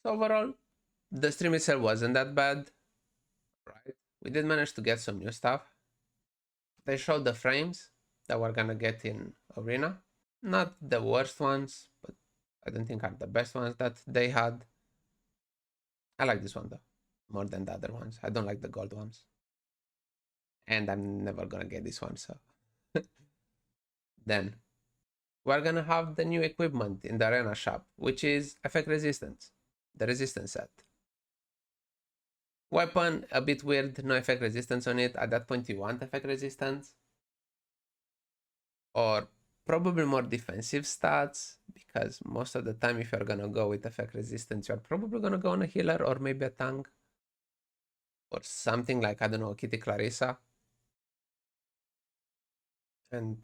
So overall, the stream itself wasn't that bad, right? We did manage to get some new stuff. They showed the frames that we're gonna get in Arena. Not the worst ones, but I don't think are the best ones that they had. I like this one though, more than the other ones. I don't like the gold ones. And I'm never gonna get this one, so. Then, we're gonna have the new equipment in the Arena shop, which is Effect Resistance, the Resistance set. Weapon, a bit weird, no effect resistance on it. At that point, you want effect resistance. Or probably more defensive stats, because most of the time, if you're gonna go with effect resistance, you're probably gonna go on a healer or maybe a tank. Or something like, I don't know, Kitty Clarissa. And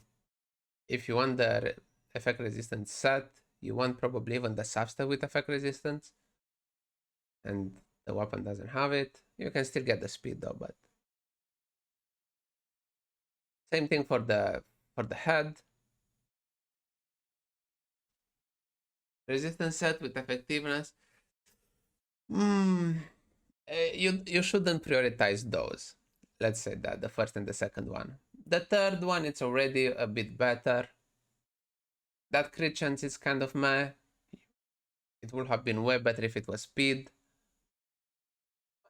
if you want the effect resistance set, you want probably even the substat with effect resistance. And the weapon doesn't have it. You can still get the speed though, but same thing for the head. Resistance set with effectiveness. You shouldn't prioritize those. Let's say that the first and the second one. The third one, it's already a bit better. That crit chance is kind of meh. It would have been way better if it was speed.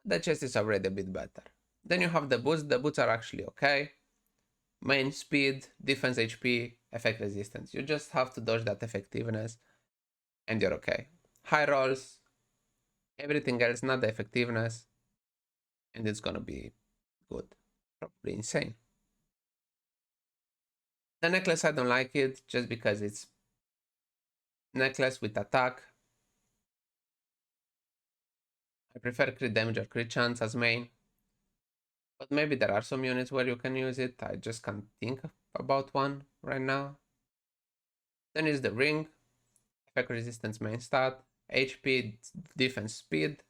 The chest is already a bit better. Then you have the boots. The boots are actually okay. Main speed, defense HP, effect resistance. You just have to dodge that effectiveness and you're okay. High rolls, everything else, not the effectiveness, and it's gonna be good. Probably insane. The necklace, I don't like it just because it's necklace with attack. I prefer crit damage or crit chance as main. But maybe there are some units where you can use it. I just can't think about one right now. Then is the ring. Effect resistance main stat. HP, defense, speed.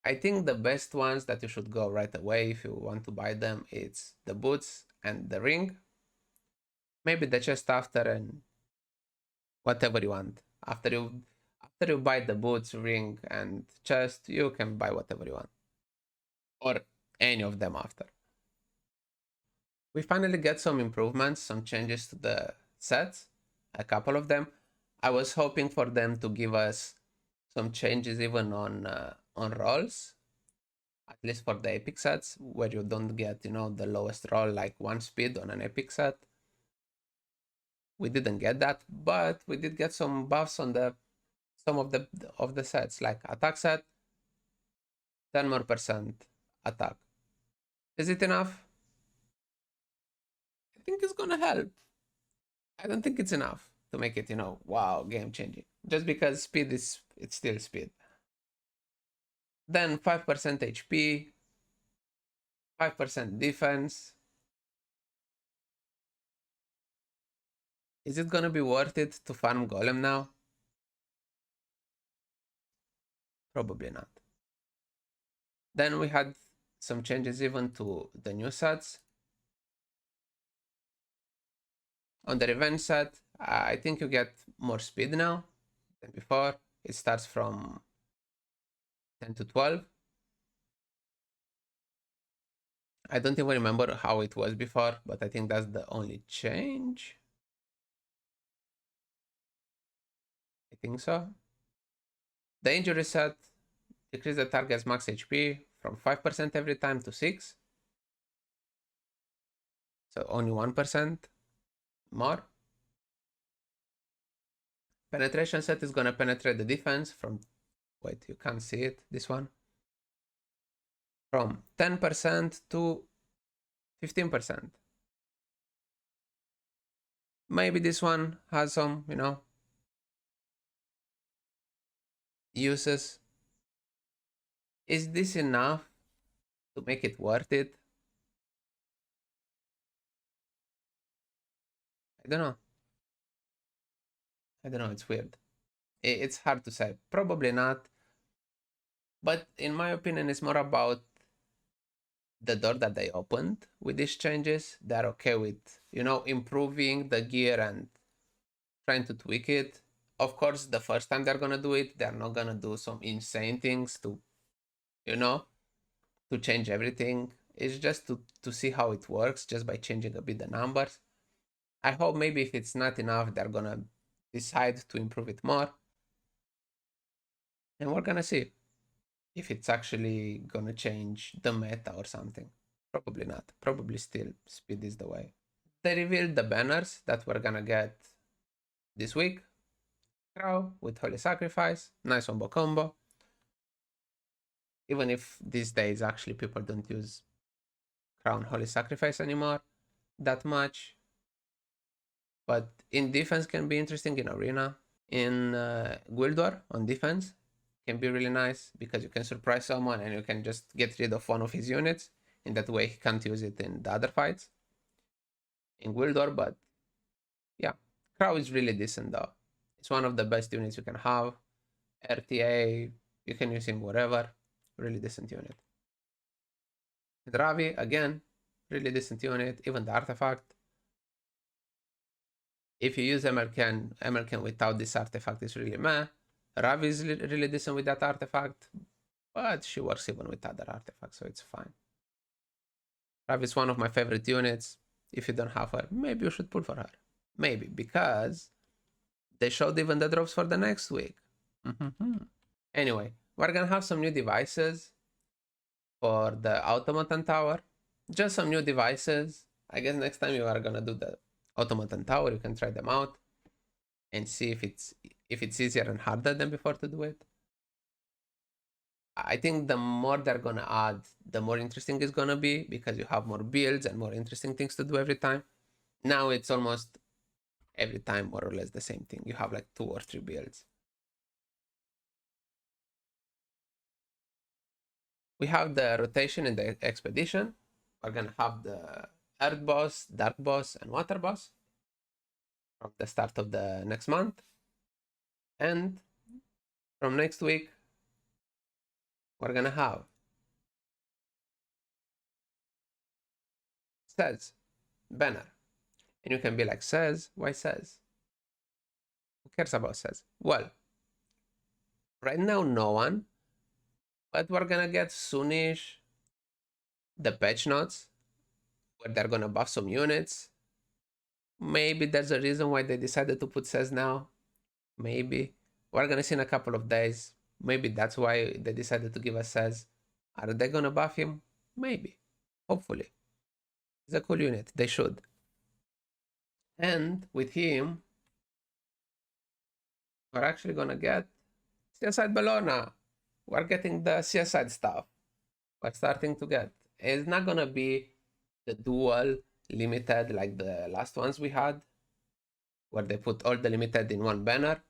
I think the best ones that you should go right away if you want to buy them, it's the boots and the ring. Maybe the chest after and whatever you want. After you buy the boots, ring, and chest, you can buy whatever you want. Or any of them after. We finally get some improvements, some changes to the sets. A couple of them. I was hoping for them to give us some changes even on rolls. At least for the epic sets, where you don't get, the lowest roll like 1 speed on an epic set. We didn't get that, but we did get some buffs on some of the sets, like attack set, 10 more % attack. Is it enough? I think it's gonna help. I don't think it's enough to make it, wow, game changing. Just because speed it's still speed. Then 5% HP, 5% defense. Is it gonna be worth it to farm Golem now? Probably not. Then we had some changes even to the new sets. On the revenge set, I think you get more speed now than before. It starts from 10 to 12. I don't even remember how it was before, but I think that's the only change. I think so. The injury set decrease the target's max HP from 5% every time to 6. So only 1% more. Penetration set is gonna penetrate the defense from, wait, you can't see it, this one. From 10% to 15%. Maybe this one has some, uses. Is this enough to make it worth it? I don't know. It's weird. It's hard to say. Probably not. But in my opinion, it's more about the door that they opened with these changes. They're okay with, improving the gear and trying to tweak it. Of course, the first time they're gonna do it, they're not gonna do some insane things to, you know, to change everything. It's just to see how it works just by changing a bit the numbers. I hope maybe if it's not enough, they're gonna decide to improve it more. And we're gonna see if it's actually gonna change the meta or something. Probably not. Probably still speed is the way. They revealed the banners that we're gonna get this week. Crow with Holy Sacrifice, nice combo combo. Even if these days actually people don't use Crown Holy Sacrifice anymore that much. But in defense can be interesting in arena. In Guild War on defense can be really nice because you can surprise someone and you can just get rid of one of his units. In that way he can't use it in the other fights in Guild War. But yeah, Crow is really decent though. It's one of the best units you can have. RTA, you can use him wherever. Really decent unit. And Ravi, again, really decent unit. Even the artifact. If you use Emerken without this artifact is really meh. Ravi is really decent with that artifact, but she works even with other artifacts, so it's fine. Ravi is one of my favorite units. If you don't have her, maybe you should pull for her. Maybe, because they showed even the drops for the next week. Anyway, we're gonna have some new devices for the automaton tower. Just some new devices. I guess next time you are gonna do the automaton tower, you can try them out and see if it's easier and harder than before to do it. I think the more they're gonna add, the more interesting it's gonna be because you have more builds and more interesting things to do every time. Now it's almost every time more or less the same thing. You have like 2 or 3 builds. We have the rotation in the expedition. We're gonna have the Earth boss, Dark boss, and Water boss from the start of the next month. And from next week, we're gonna have Says banner. And you can be like, Says? Why Says? Who cares about Says? Well, right now, no one. But we're gonna get soonish the patch notes where they're gonna buff some units. Maybe there's a reason why they decided to put Says now. Maybe. We're gonna see in a couple of days. Maybe that's why they decided to give us Says. Are they gonna buff him? Maybe. Hopefully. He's a cool unit. They should. And with him, we're actually gonna get CSI Bellona. We're getting the CSI stuff. We're starting to get. It's not gonna be the dual limited like the last ones we had, where they put all the limited in one banner.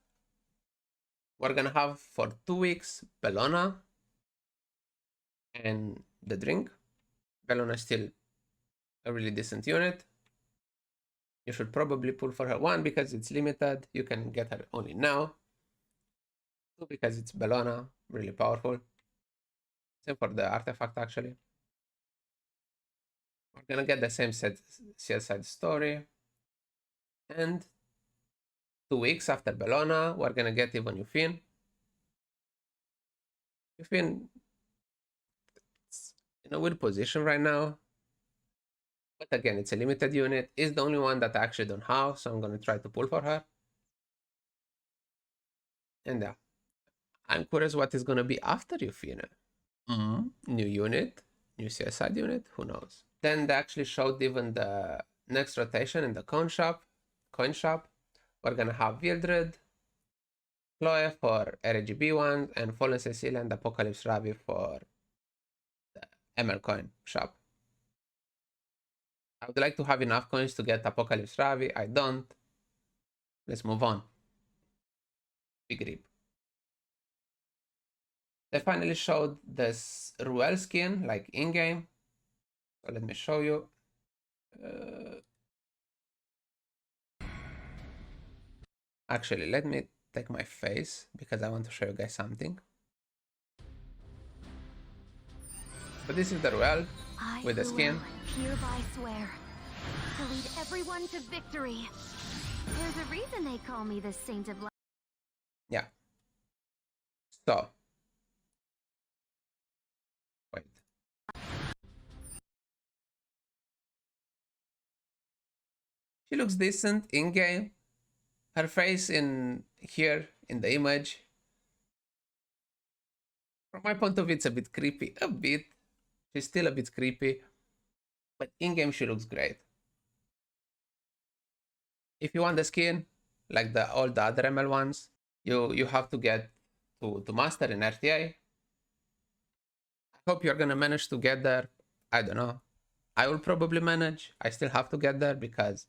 We're gonna have for 2 weeks Bellona and the drink. Bellona is still a really decent unit. You should probably pull for her. 1, because it's limited. You can get her only now. 2, because it's Bellona, really powerful. Same for the artifact, actually. We're gonna get the same CSI story. And 2 weeks after Bellona, we're gonna get even Yufin. Yufin is in a weird position right now. But again, it's a limited unit. It's the only one that I actually don't have, so I'm gonna try to pull for her. And yeah, I'm curious what is gonna be after Yufin. New unit, new CSI unit, who knows? Then they actually showed even the next rotation in the coin shop. We're gonna have Vildred, Chloe for RGB one, and Fallen Cecilia and Apocalypse Ravi for the ML coin shop. I would like to have enough coins to get Apocalypse Ravi. I don't. Let's move on. Big rip. They finally showed this Ruel skin, like in-game. So let me show you. Actually, let me take my face because I want to show you guys something. So this is the Ruel with the skin. Hereby swear to lead everyone to victory. There's a reason they call me the Saint of Light. Yeah. So, wait. She looks decent in game. Her face in here in the image, from my point of view, it's a bit creepy. A bit. She's still a bit creepy, but in game she looks great. If you want the skin, like all the other ML ones, you have to get to master in RTA. I hope you're gonna manage to get there. I don't know. I will probably manage. I still have to get there because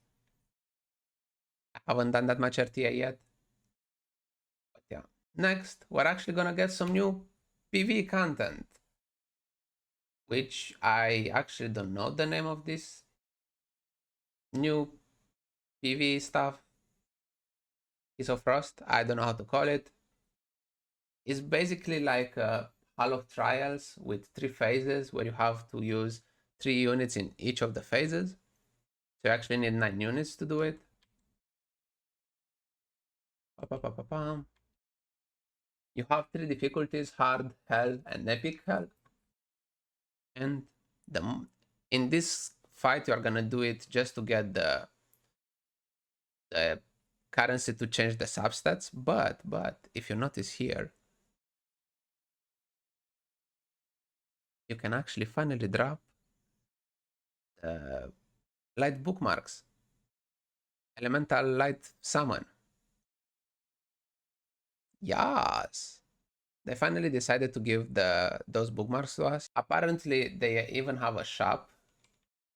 I haven't done that much RTA yet. But yeah. Next, we're actually gonna get some new PV content, which I actually don't know the name of this new PV stuff. Piece of Frost. I don't know how to call it. It's basically like a Hall of Trials with 3 phases where you have to use 3 units in each of the phases. So you actually need 9 units to do it. You have 3 difficulties: hard, hell, and epic hell. And in this fight, you are gonna do it just to get the currency to change the substats. But if you notice here, you can actually finally drop light bookmarks, elemental light summon. Yes, they finally decided to give those bookmarks to us. Apparently, they even have a shop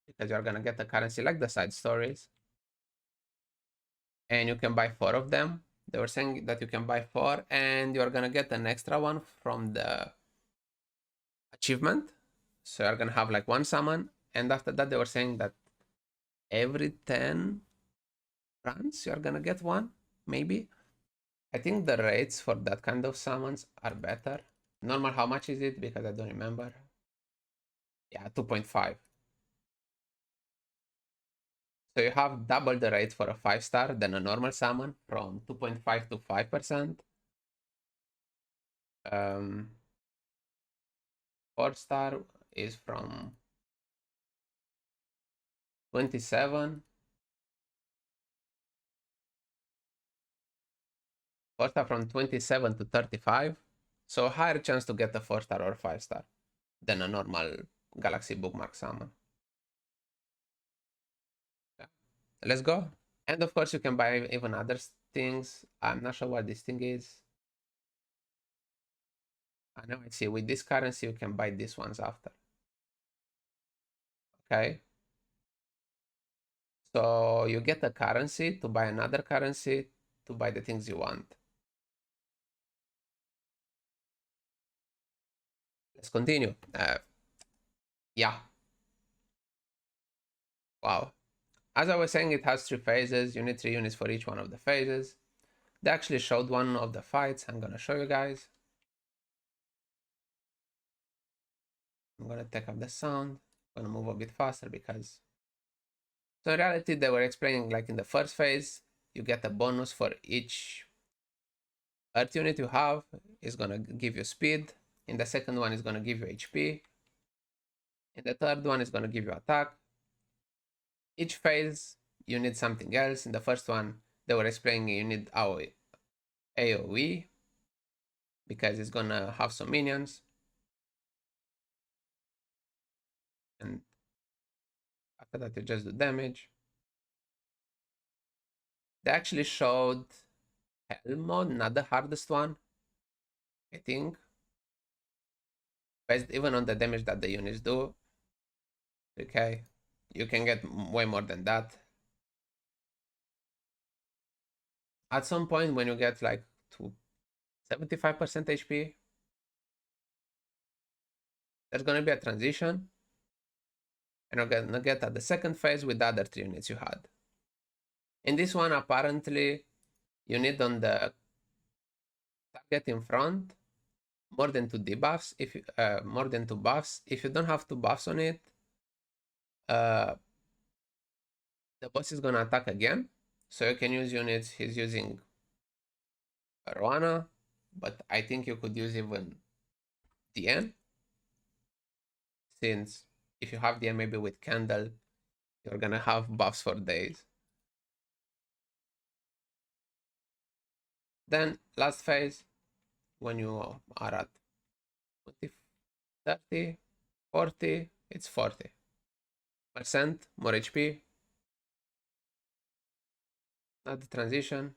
because you're gonna get a currency like the side stories, and you can buy 4 of them. They were saying that you can buy 4, and you're gonna get an extra one from the achievement. So you're gonna have like 1 summon, and after that, they were saying that every 10 runs you're gonna get 1, maybe. I think the rates for that kind of summons are better. Normal, how much is it? Because I don't remember. Yeah, 2.5. So you have double the rate for a 5-star than a normal summon, from 2.5 to 5%. 4-star is from 27. 4-star from 27 to 35. So higher chance to get a 4-star or 5-star than a normal Galaxy Bookmark summon. Yeah. Let's go. And of course, you can buy even other things. I'm not sure what this thing is. I know, I see. With this currency, you can buy these ones after. Okay. So you get a currency to buy another currency to buy the things you want. Let's continue. Yeah. Wow. As I was saying, it has 3 phases. You need 3 units for each one of the phases. They actually showed one of the fights. I'm gonna show you guys. I'm gonna take up the sound. I'm gonna move a bit faster because... So in reality, they were explaining, like in the first phase, you get a bonus for each Earth unit you have. Is gonna give you speed. In the second one, is gonna give you HP. In the third one, is gonna give you attack. Each phase, you need something else. In the first one, they were explaining you need AoE because it's gonna have some minions. And after that, you just do damage. They actually showed Hell mode, not the hardest one, I think. Based even on the damage that the units do. Okay, you can get way more than that. At some point, when you get like to 75% HP, there's gonna be a transition, and you're gonna get at the second phase with the other 3 units you had. In this one, apparently, you need on the target in front more than 2 debuffs. If more than 2 buffs. If you don't have 2 buffs on it, the boss is gonna attack again. So you can use units. He's using Roana, but I think you could use even DN, since if you have DN maybe with Candle, you're gonna have buffs for days. Then last phase, when you are at 20, 30, 40, it's 40%, more HP, not the transition.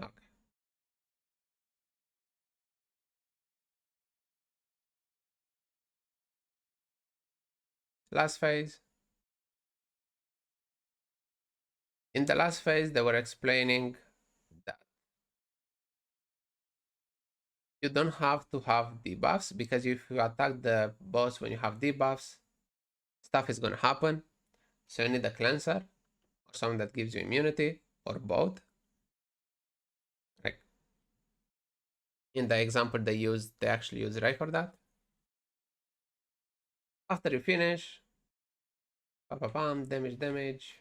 Okay. Last phase. In the last phase, they were explaining that you don't have to have debuffs, because if you attack the boss when you have debuffs, stuff is gonna happen. So you need a cleanser or something that gives you immunity, or both. Like in the example they actually use Ray for that. After you finish, bam, damage,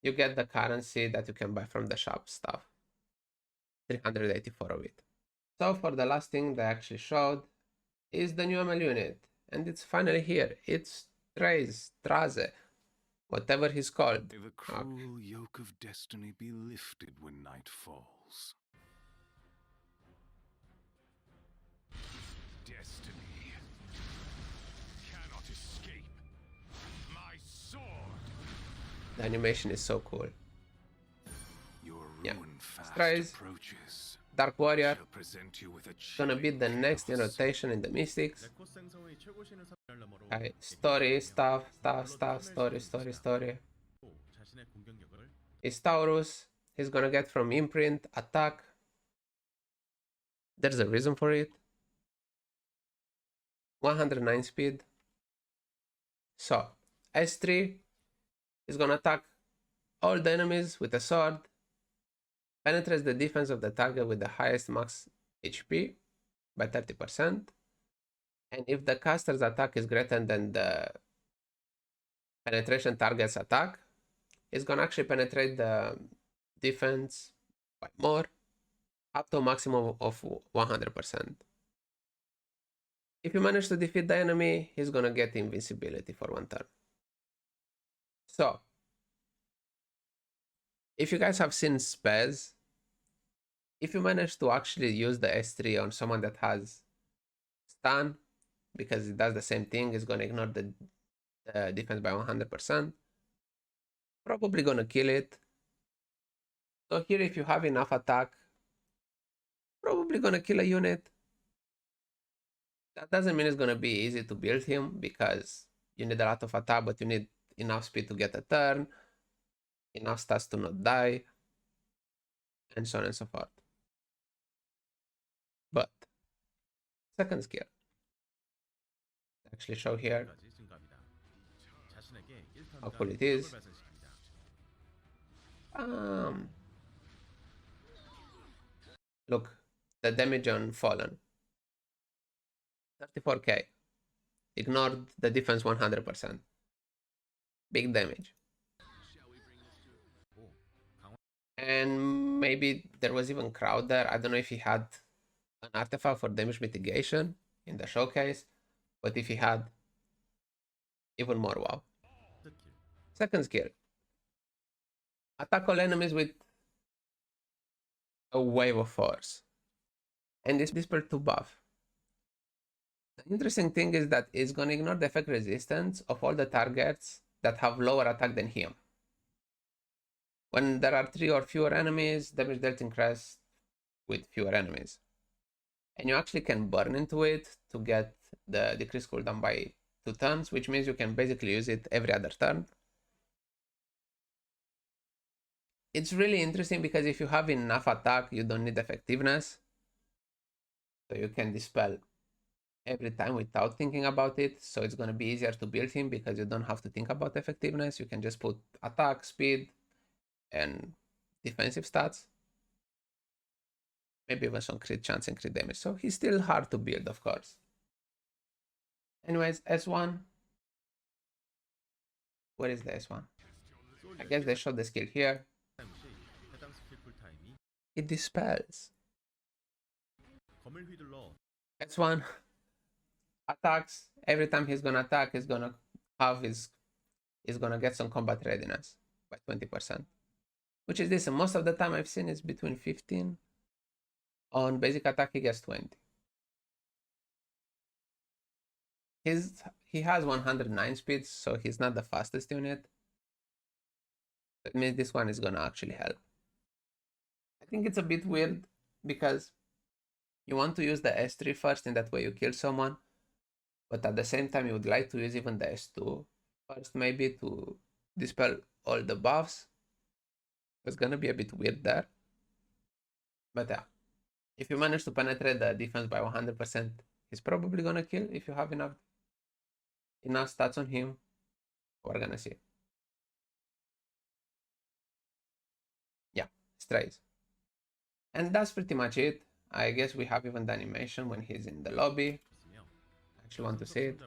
you get the currency that you can buy from the shop stuff. 384 of it. So for the last thing they actually showed is the new ML unit, and it's finally here. It's Straze, whatever he's called. May the cruel yoke of destiny be lifted when night falls. Destiny cannot escape my sword. The animation is so cool. Your Yeah. ruin fast Straze, approaches. Dark Warrior, Shall present you with a gonna be the next in chaos. rotation in the Mystics. Okay, story, stuff, story. Is Taurus. He's gonna get from imprint, attack. There's a reason for it. 109 speed. So, S3 is gonna attack all the enemies with a sword. Penetrates the defense of the target with the highest max HP by 30%. And if the caster's attack is greater than the penetration target's attack, it's gonna actually penetrate the defense by more, up to a maximum of 100%. If you manage to defeat the enemy, he's gonna get invincibility for 1 turn. So, if you guys have seen Spaz, if you manage to actually use the S3 on someone that has stun, because it does the same thing, it's gonna ignore the defense by 100%, probably gonna kill it. So here, if you have enough attack, probably gonna kill a unit. That doesn't mean it's gonna be easy to build him, because you need a lot of attack, but you need enough speed to get a turn, enough stats to not die, and so on and so forth. But second skill, actually show here how cool it is. Look, the damage on Fallen, 34k, ignored the defense 100%. Big damage. And maybe there was even Crowd there. I don't know if he had an artifact for damage mitigation in the showcase, but if he had, even more wow. Second skill, attack all enemies with a wave of force, and this dispel 2 buff. The interesting thing is that it's gonna ignore the effect resistance of all the targets that have lower attack than him. When there are 3 or fewer enemies, damage dealt increases with fewer enemies. And you actually can burn into it to get the decrease cooldown by 2 turns, which means you can basically use it every other turn. It's really interesting because if you have enough attack, you don't need effectiveness. So you can dispel every time without thinking about it. So it's going to be easier to build him because you don't have to think about effectiveness. You can just put attack, speed, and defensive stats. Maybe even some crit chance and crit damage. So he's still hard to build, of course. Anyways, S1, Where is this one? I guess they showed the skill here. It dispels. S1 attacks. Every time he's gonna attack, he's gonna get some combat readiness by 20%. Which is decent. Most of the time I've seen is between 15. On basic attack, he gets 20. He has 109 speed, so he's not the fastest unit. That means this one is gonna actually help. I think it's a bit weird because you want to use the S3 first, in that way you kill someone. But at the same time, you would like to use even the S2 first, maybe to dispel all the buffs. It's gonna be a bit weird there. But yeah, if you manage to penetrate the defense by 100%, he's probably gonna kill if you have enough stats on him. We're gonna see. Yeah, Straze. And that's pretty much it. I guess we have even the animation when he's in the lobby. I actually want to see it.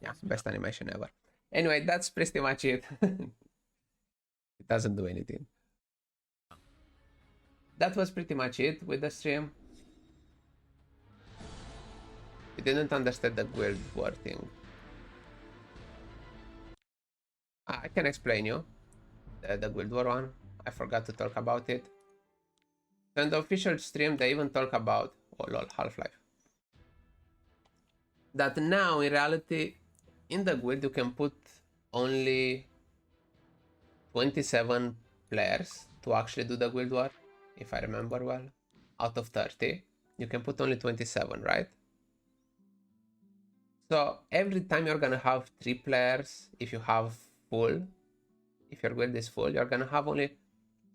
Yeah, best animation ever. Anyway, that's pretty much it. It doesn't do anything. That was pretty much it with the stream. We didn't understand the Guild War thing. I can explain you the Guild War one. I forgot to talk about it. So in the official stream, they even talk about, oh lol, Half-Life. That now, in reality, in the guild, you can put only 27 players to actually do the Guild War, if I remember well. Out of 30, you can put only 27, right? So every time you're gonna have 3 players, if you have full, if your guild is full, you're gonna have only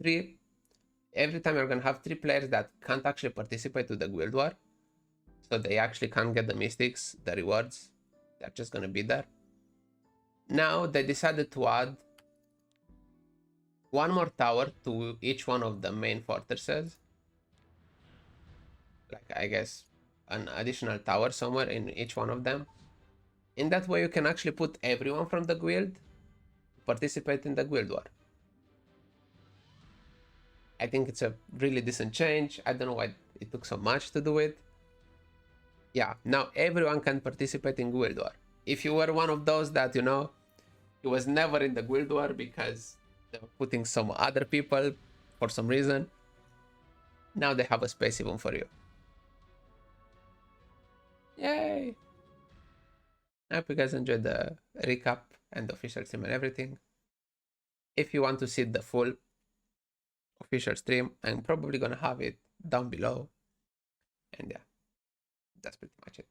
3. Every time you're gonna have 3 players that can't actually participate to the Guild War. So they actually can't get the mystics, the rewards. They're just gonna be there. Now they decided to add 1 more tower to each one of the main fortresses. Like, I guess, an additional tower somewhere in each one of them. In that way, you can actually put everyone from the guild to participate in the Guild War. I think it's a really decent change. I don't know why it took so much to do it. Yeah, now everyone can participate in Guild War. If you were one of those that, you know, he was never in the Guild War because they were putting some other people for some reason, now they have a space even for you. Yay! I hope you guys enjoyed the recap and the official stream and everything. If you want to see the full official stream, I'm probably gonna have it down below. And yeah, that's pretty much it.